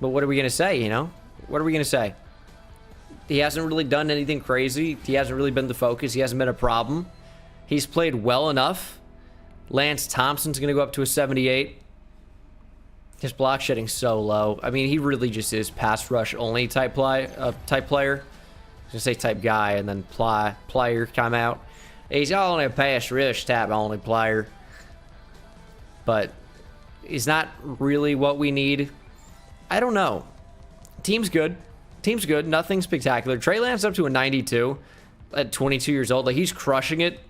But what are we going to say, you know? What are we going to say? He hasn't really done anything crazy. He hasn't really been the focus. He hasn't been a problem. He's played well enough. Lance Thompson's going to go up to a 78. His block shedding's so low. I mean, he really just is pass rush only type player. I was going to say type guy and then player come out. He's only a pass rush type only player. But he's not really what we need. I don't know. Team's good. Team's good. Nothing spectacular. Trey Lance up to a 92 at 22 years old. Like, he's crushing it.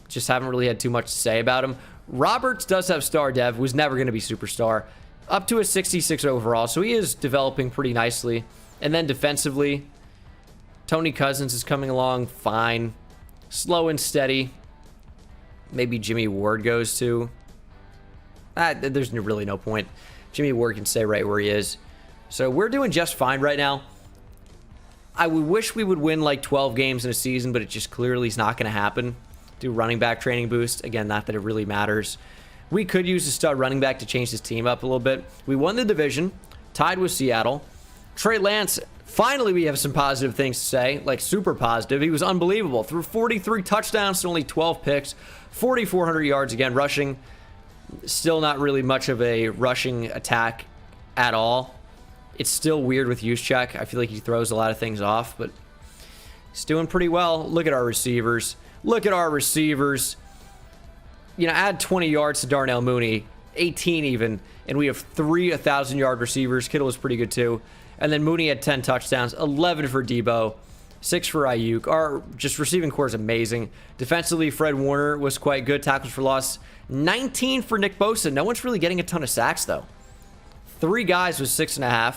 Just haven't really had too much to say about him. Roberts does have star dev. Was never going to be superstar. Up to a 66 overall. So he is developing pretty nicely. And then defensively, Tony Cousins is coming along fine. Slow and steady. Maybe Jimmy Ward goes to. There's really no point. Jimmy Ward can stay right where he is. So we're doing just fine right now. I would wish we would win like 12 games in a season, but it just clearly is not going to happen. Do running back training boost. Again, not that it really matters. We could use a stud running back to change this team up a little bit. We won the division, tied with Seattle. Trey Lance, finally we have some positive things to say, like super positive. He was unbelievable. Threw 43 touchdowns to only 12 picks, 4,400 yards again rushing. Still not really much of a rushing attack at all. It's still weird with Juszczyk. I feel like he throws a lot of things off, but he's doing pretty well. Look at our receivers. Look at our receivers. You know, add 20 yards to Darnell Mooney, 18 even, and we have 3 1,000-yard receivers. Kittle was pretty good too. And then Mooney had 10 touchdowns, 11 for Debo, 6 for Ayuk. Our just receiving core is amazing. Defensively, Fred Warner was quite good. Tackles for loss, 19 for Nick Bosa. No one's really getting a ton of sacks, though. 3 guys with 6.5.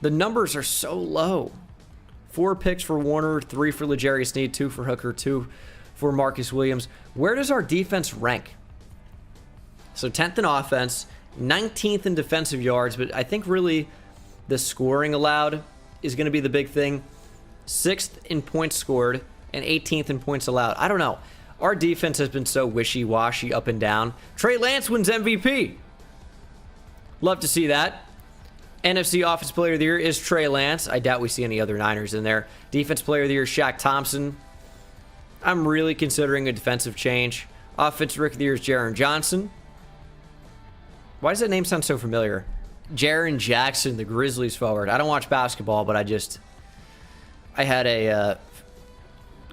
The numbers are so low. 4 picks for Warner, 3 for L'Jarius Sneed, 2 for Hooker, 2 for Marcus Williams. Where does our defense rank? So 10th in offense, 19th in defensive yards, but I think really the scoring allowed is going to be the big thing. 6th in points scored and 18th in points allowed. I don't know. Our defense has been so wishy-washy up and down. Trey Lance wins MVP. Love to see that. NFC Offensive Player of the Year is Trey Lance. I doubt we see any other Niners in there. Defense Player of the Year, Shaq Thompson. I'm really considering a defensive change. Offensive Rookie of the Year is Jaron Johnson. Why does that name sound so familiar? Jaren Jackson, the Grizzlies forward. I don't watch basketball, but I had a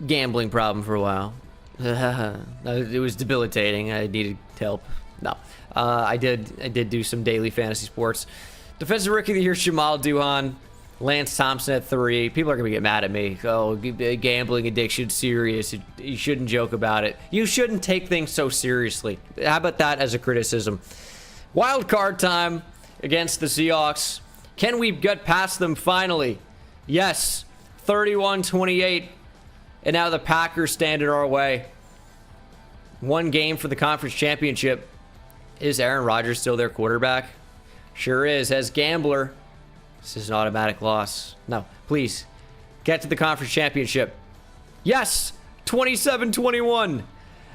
gambling problem for a while. It was debilitating. I needed help. No. I did do some daily fantasy sports. Defensive Rookie of the Year, Jamal Duhan. Lance Thompson at 3. People are going to get mad at me. Oh, gambling addiction, serious. You shouldn't joke about it. You shouldn't take things so seriously. How about that as a criticism? Wild card time against the Seahawks. Can we get past them finally? Yes. 31-28. And now the Packers stand in our way. One game for the conference championship. Is Aaron Rodgers still their quarterback? Sure is. As gambler, this is an automatic loss. No, please. Get to the conference championship. Yes! 27-21.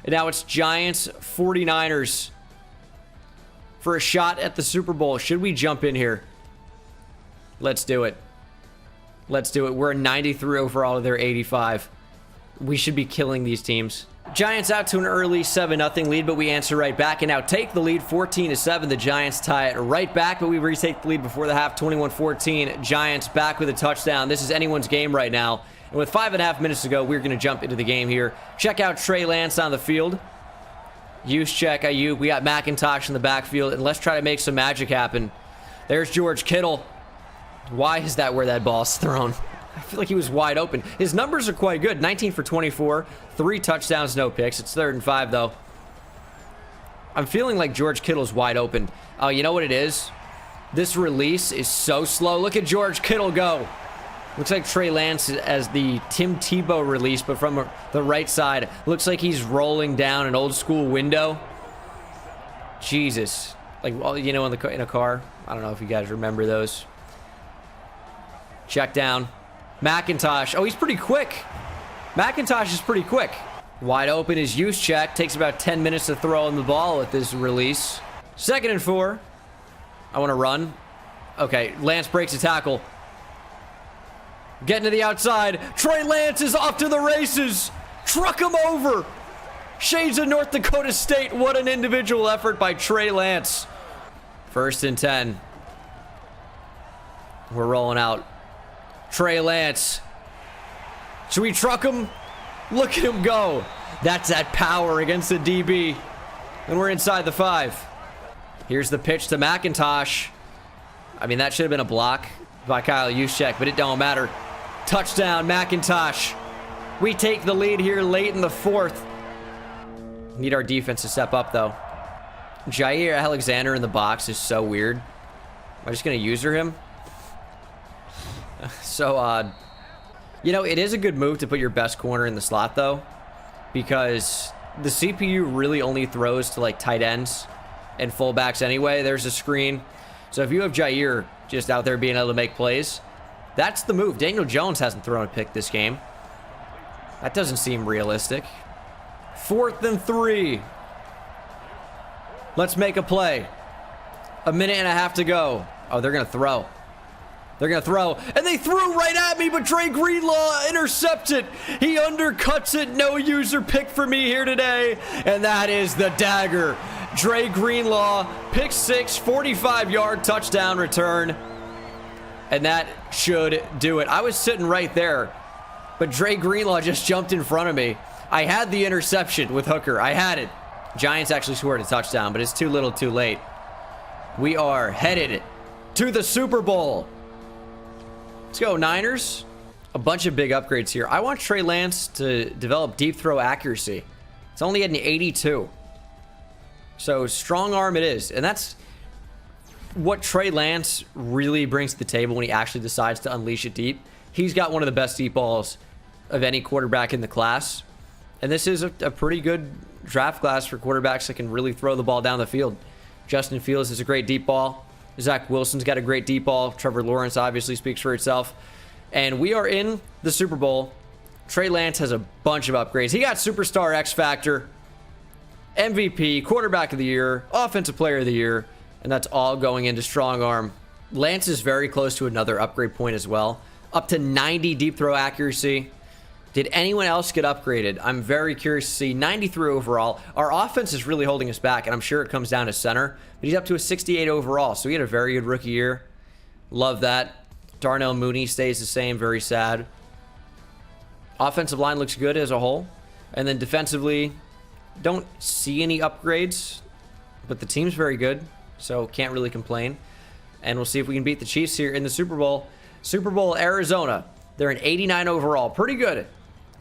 And now it's Giants, 49ers. For a shot at the Super Bowl. Should we jump in here? Let's do it. Let's do it. We're a 93 overall to their 85. We should be killing these teams. Giants out to an early 7-0 lead, but we answer right back and now take the lead 14-7. The Giants tie it right back, but we retake the lead before the half 21-14. Giants back with a touchdown. This is anyone's game right now. And with 5.5 minutes to go, we're going to jump into the game here. Check out Trey Lance on the field. Use check Ayuk. We got McIntosh in the backfield, and let's try to make some magic happen. There's George Kittle. Why is that where that ball's thrown? I feel like he was wide open. His numbers are quite good. 19 for 24, 3 touchdowns, no picks. It's 3rd and 5, though. I'm feeling like George Kittle's wide open. Oh, you know what it is? This release is so slow. Look at George Kittle go. Looks like Trey Lance as the Tim Tebow release, but from the right side. Looks like he's rolling down an old school window. Jesus. Like, you know, in a car. I don't know if you guys remember those. Check down. McIntosh. Oh, he's pretty quick. McIntosh is pretty quick. Wide open is Juszczyk. Takes about 10 minutes to throw in the ball with this release. 2nd and 4. I want to run. Okay, Lance breaks a tackle. Getting to the outside. Trey Lance is off to the races. Truck him over. Shades of North Dakota State. What an individual effort by Trey Lance. 1st and 10. We're rolling out. Trey Lance. Should we truck him? Look at him go. That's that power against the DB. And we're inside the 5. Here's the pitch to McIntosh. I mean, that should have been a block by Kyle Juszczyk, but it don't matter. Touchdown, McIntosh. We take the lead here late in the 4th. Need our defense to step up, though. Jair Alexander in the box is so weird. Am I just going to user him? So odd. You know, it is a good move to put your best corner in the slot, though, because the CPU really only throws to, like, tight ends and fullbacks anyway. There's a screen. So if you have Jair just out there being able to make plays, that's the move. Daniel Jones hasn't thrown a pick this game. That doesn't seem realistic. 4th and 3. Let's make a play. 1.5 minutes to go. Oh, they're going to throw. They're going to throw. And they threw right at me, but Dre Greenlaw intercepted. He undercuts it. No user pick for me here today. And that is the dagger. Dre Greenlaw, pick 6, 45-yard touchdown return. And that should do it. I was sitting right there, but Dre Greenlaw just jumped in front of me. I had the interception with Hooker. I had it. Giants actually scored a touchdown, but it's too little too late. We are headed to the Super Bowl. Let's go, Niners. A bunch of big upgrades here. I want Trey Lance to develop deep throw accuracy. It's only at an 82. So strong arm it is. And that's what Trey Lance really brings to the table when he actually decides to unleash it deep. He's got one of the best deep balls of any quarterback in the class. And this is a pretty good draft class for quarterbacks that can really throw the ball down the field. Justin Fields is a great deep ball. Zach Wilson's got a great deep ball. Trevor Lawrence obviously speaks for itself. And we are in the Super Bowl. Trey Lance has a bunch of upgrades. He got Superstar X Factor, MVP, Quarterback of the Year, Offensive Player of the Year, and that's all going into Strong Arm. Lance is very close to another upgrade point as well. Up to 90 deep throw accuracy. Did anyone else get upgraded? I'm very curious to see. 93 overall. Our offense is really holding us back, and I'm sure it comes down to center. But he's up to a 68 overall, so he had a very good rookie year. Love that. Darnell Mooney stays the same. Very sad. Offensive line looks good as a whole. And then defensively, don't see any upgrades, but the team's very good, so can't really complain. And we'll see if we can beat the Chiefs here in the Super Bowl. Super Bowl, Arizona. They're an 89 overall. Pretty good.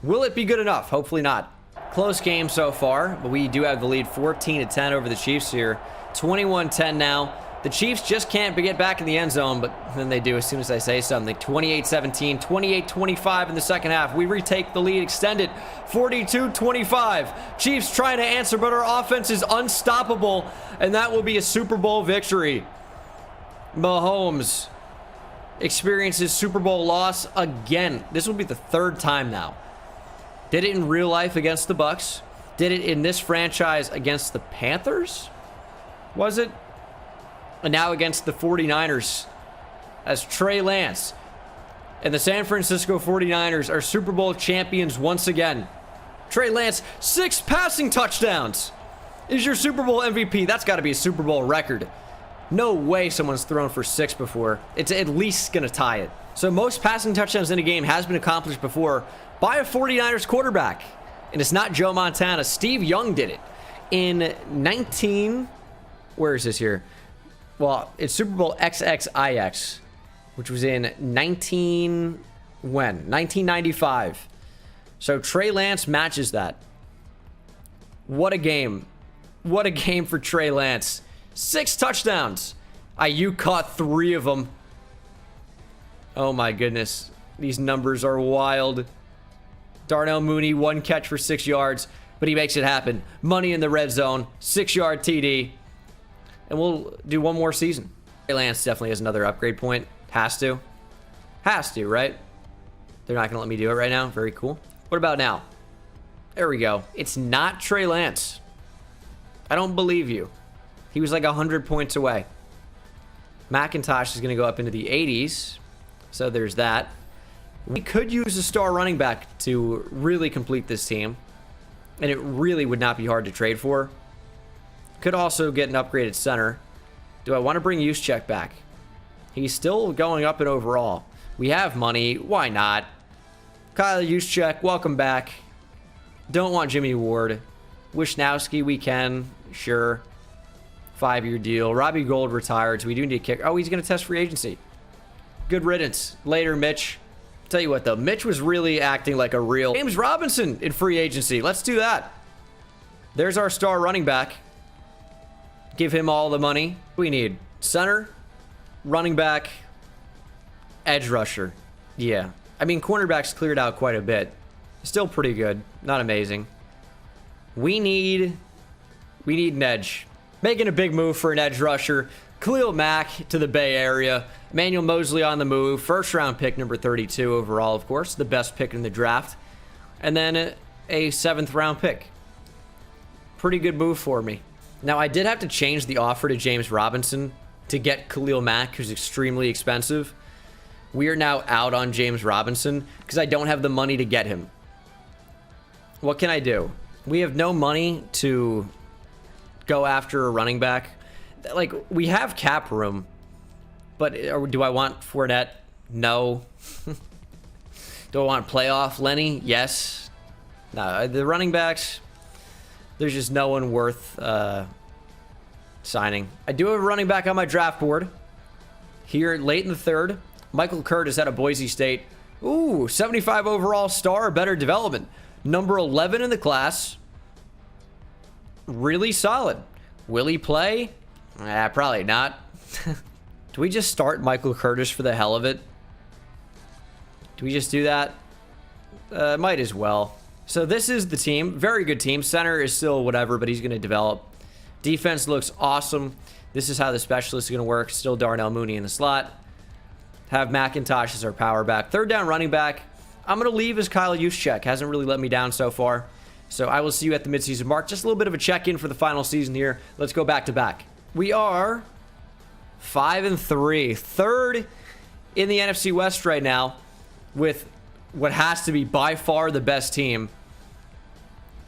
Will it be good enough? Hopefully not. Close game so far, but we do have the lead 14-10 over the Chiefs here. 21-10 now. The Chiefs just can't get back in the end zone, but then they do as soon as I say something. 28-17, 28-25 in the second half. We retake the lead, extended 42-25. Chiefs trying to answer, but our offense is unstoppable, and that will be a Super Bowl victory. Mahomes experiences Super Bowl loss again. This will be the third time now. Did it in real life against the Bucks. Did it in this franchise against the Panthers? Was it? And now against the 49ers as Trey Lance and the San Francisco 49ers are Super Bowl champions once again. Trey Lance, 6 passing touchdowns. Is your Super Bowl MVP. That's got to be a Super Bowl record. No way someone's thrown for 6 before. It's at least going to tie it. So most passing touchdowns in a game has been accomplished before by a 49ers quarterback. And it's not Joe Montana. Steve Young did it in 19... Where is this here? Well, it's Super Bowl XXIX, which was in 1995. So Trey Lance matches that. What a game. What a game for Trey Lance. 6 touchdowns. Ayuk caught 3 of them. Oh my goodness. These numbers are wild. Darnell Mooney, 1 catch for 6 yards, but he makes it happen. Money in the red zone, 6-yard TD. And we'll do one more season. Trey Lance definitely has another upgrade point. Has to. Has to, right? They're not going to let me do it right now. Very cool. What about now? There we go. It's not Trey Lance. I don't believe you. He was like 100 points away. McIntosh is going to go up into the 80s. So there's that. We could use a star running back to really complete this team. And it really would not be hard to trade for. Could also get an upgraded center. Do I want to bring Juszczyk back? He's still going up in overall. We have money. Why not? Kyle Juszczyk, welcome back. Don't want Jimmy Ward. Wishnowski, we can. Sure. 5-year deal. Robbie Gould retired, so we do need to kick. Oh, he's going to test free agency. Good riddance. Later, Mitch. Tell you what, though. Mitch was really acting like a real James Robinson in free agency. Let's do that. There's our star running back. Give him all the money we need. Center, running back, edge rusher. Yeah. I mean, cornerbacks cleared out quite a bit. Still pretty good. Not amazing. We need an edge. Making a big move for an edge rusher. Khalil Mack to the Bay Area. Emmanuel Mosley on the move. First round pick, number 32 overall, of course. The best pick in the draft. And then a 7th round pick. Pretty good move for me. Now, I did have to change the offer to James Robinson to get Khalil Mack, who's extremely expensive. We are now out on James Robinson because I don't have the money to get him. What can I do? We have no money to go after a running back. Like, we have cap room, but do I want Fournette? No. Do I want playoff Lenny? Yes. No, the running backs... There's just no one worth signing. I do have a running back on my draft board. Here, late in the 3rd. Michael Curtis out of Boise State. Ooh, 75 overall star, better development. Number 11 in the class. Really solid. Will he play? Probably not. Do we just start Michael Curtis for the hell of it? Do we just do that? Might as well. So this is the team. Very good team. Center is still whatever, but he's going to develop. Defense looks awesome. This is how the specialist is going to work. Still Darnell Mooney in the slot. Have McIntosh as our power back. Third down running back, I'm going to leave as Kyle Juszczyk. Hasn't really let me down so far. So I will see you at the midseason mark. Just a little bit of a check-in for the final season here. Let's go back to back. We are 5-3. Third in the NFC West right now with what has to be by far the best team.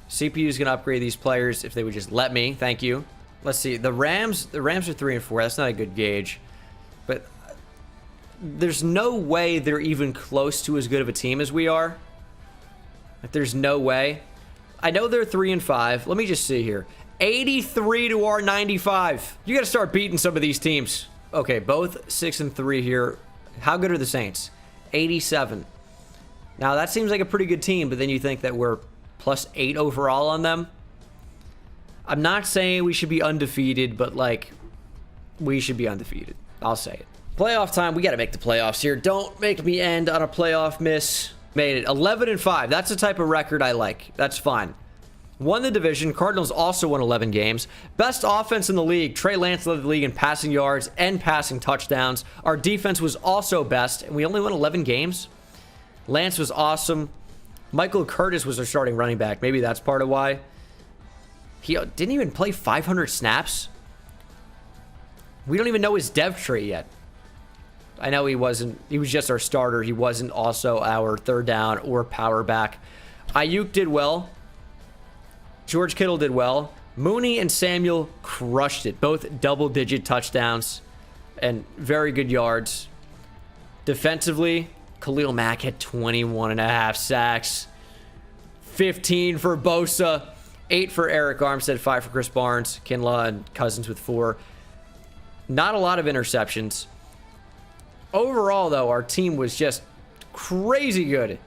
CPU is going to upgrade these players if they would just let me. Thank you. Let's see. The Rams are 3-4. That's not a good gauge. But there's no way they're even close to as good of a team as we are. Like, there's no way. I know they're 3-5. Let me just see here. 83 to our 95. You got to start beating some of these teams. Okay, both 6-3 here. How good are the Saints? 87. Now, that seems like a pretty good team, but then you think that we're +8 overall on them. I'm not saying we should be undefeated, but, like, we should be undefeated. I'll say it. Playoff time. We got to make the playoffs here. Don't make me end on a playoff miss. Made it 11-5. That's the type of record I like. That's fine. Won the division. Cardinals also won 11 games. Best offense in the league. Trey Lance led the league in passing yards and passing touchdowns. Our defense was also best, and we only won 11 games. Lance was awesome. Michael Curtis was our starting running back. Maybe that's part of why. He didn't even play 500 snaps. We don't even know his dev tree yet. I know he wasn't. He was just our starter. He wasn't also our third down or power back. Ayuk did well. George Kittle did well. Mooney and Samuel crushed it. Both double-digit touchdowns and very good yards. Defensively, Khalil Mack had 21.5 sacks. 15 for Bosa. 8 for Eric Armstead. 5 for Chris Barnes. Kinlaw and Cousins with 4. Not a lot of interceptions. Overall, though, our team was just crazy good.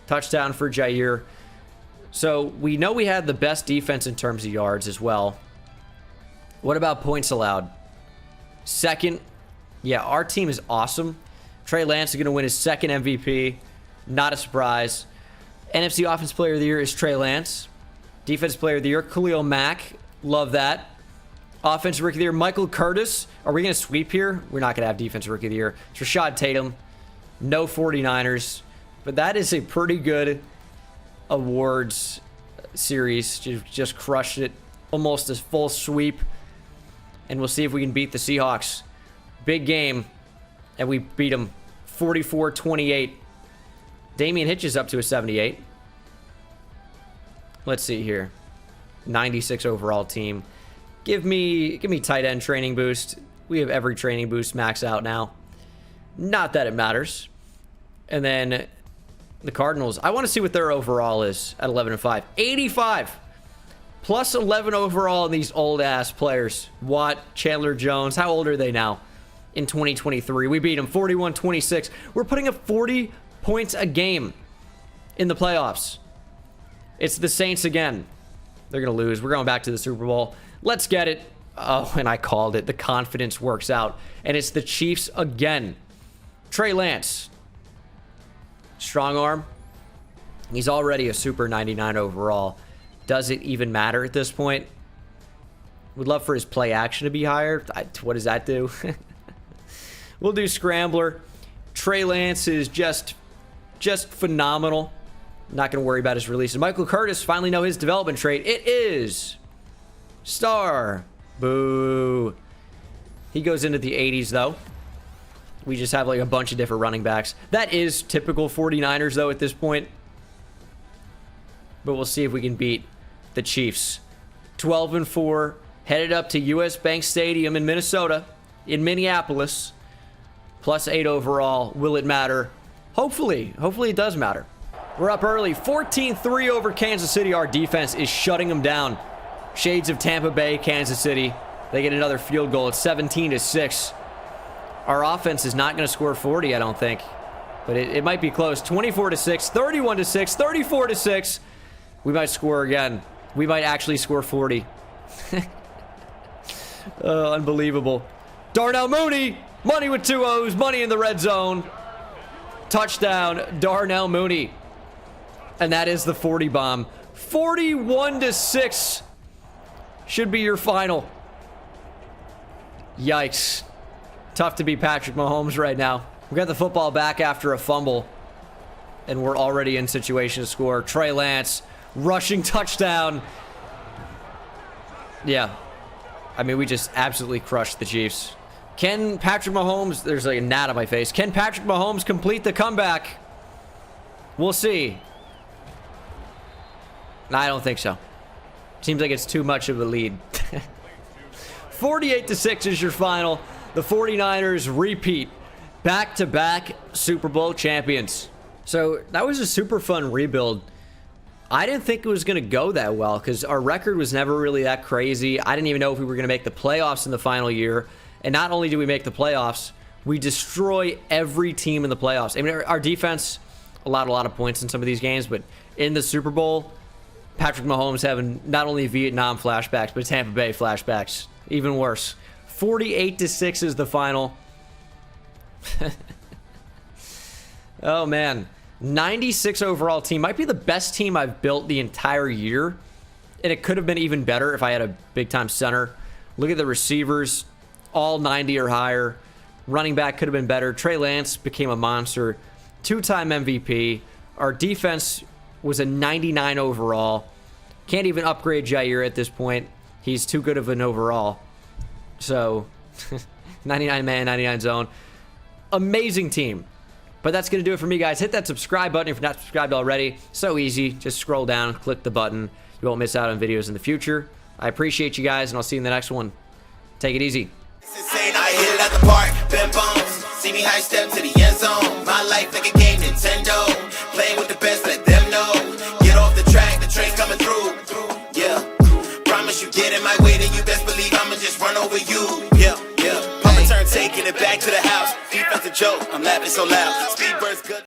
Touchdown for Jair. So we know we had the best defense in terms of yards as well. What about points allowed? Second. Yeah, our team is awesome. Trey Lance is going to win his second MVP. Not a surprise. NFC Offensive Player of the Year is Trey Lance. Defensive Player of the Year, Khalil Mack. Love that. Offensive Rookie of the Year, Michael Curtis. Are we going to sweep here? We're not going to have Defensive Rookie of the Year. It's Rashad Tatum. No 49ers. But that is a pretty good awards series. Just crushed it. Almost a full sweep. And we'll see if we can beat the Seahawks. Big game. And we beat them 44-28. Damian Hitchens up to a 78. Let's see here. 96 overall team. Give me tight end training boost. We have every training boost max out now. Not that it matters. And then the Cardinals. I want to see what their overall is at 11-5. 85. Plus 11 overall in these old-ass players. Watt, Chandler Jones. How old are they now? In 2023. We beat them 41-26. We're putting up 40 points a game in the playoffs. It's the Saints again. They're going to lose. We're going back to the Super Bowl. Let's get it. Oh, and I called it. The confidence works out. And it's the Chiefs again. Trey Lance. Strong arm. He's already a super 99 overall. Does it even matter at this point? Would love for his play action to be higher. What does that do? We'll do Scrambler. Trey Lance is just phenomenal. Not going to worry about his release. And Michael Curtis finally know his development trait. It is star. Boo. He goes into the 80s, though. We just have like a bunch of different running backs. That is typical 49ers, though, at this point. But we'll see if we can beat the Chiefs. 12-4. Headed up to US Bank Stadium in Minnesota. In Minneapolis. Plus 8 overall. Will it matter? Hopefully. Hopefully it does matter. We're up early. 14-3 over Kansas City. Our defense is shutting them down. Shades of Tampa Bay, Kansas City. They get another field goal. It's 17-6. Our offense is not going to score 40, I don't think. But it might be close. 24-6, 31-6, 34-6. We might score again. We might actually score 40. Unbelievable. Darnell Mooney. Money with 2 O's. Money in the red zone. Touchdown, Darnell Mooney. And that is the 40 bomb. 41-6 should be your final. Yikes. Tough to be Patrick Mahomes right now. We got the football back after a fumble, and we're already in situation to score. Trey Lance, rushing touchdown. Yeah. I mean, we just absolutely crushed the Chiefs. Can Patrick Mahomes, there's like a gnat on my face. Can Patrick Mahomes complete the comeback? We'll see. No, I don't think so. Seems like it's too much of a lead. 48-6 is your final. The 49ers repeat. Back-to-back Super Bowl champions. So that was a super fun rebuild. I didn't think it was going to go that well because our record was never really that crazy. I didn't even know if we were going to make the playoffs in the final year. And not only do we make the playoffs, we destroy every team in the playoffs. I mean, our defense allowed a lot of points in some of these games, but in the Super Bowl, Patrick Mahomes having not only Vietnam flashbacks, but Tampa Bay flashbacks. Even worse. 48-6 is the final. Oh, man. 96 overall team. Might be the best team I've built the entire year. And it could have been even better if I had a big-time center. Look at the receivers. All 90 or higher. Running back could have been better. Trey Lance became a monster. 2-time MVP. Our defense was a 99 overall. Can't even upgrade Jair at this point. He's too good of an overall. So, 99 man, 99 zone. Amazing team. But that's going to do it for me, guys. Hit that subscribe button if you're not subscribed already. So easy. Just scroll down, click the button. You won't miss out on videos in the future. I appreciate you guys, and I'll see you in the next one. Take it easy. I hit it at the park, bend bones. See me high step to the end zone. My life like a game, Nintendo. Playing with the best, let them know. Get off the track, the train's coming through. Yeah. Promise you get in my way, then you best believe I'ma just run over you. Yeah, yeah. Papa turn, taking it back to the house. Defense a joke, I'm laughing so loud. Speed burst good.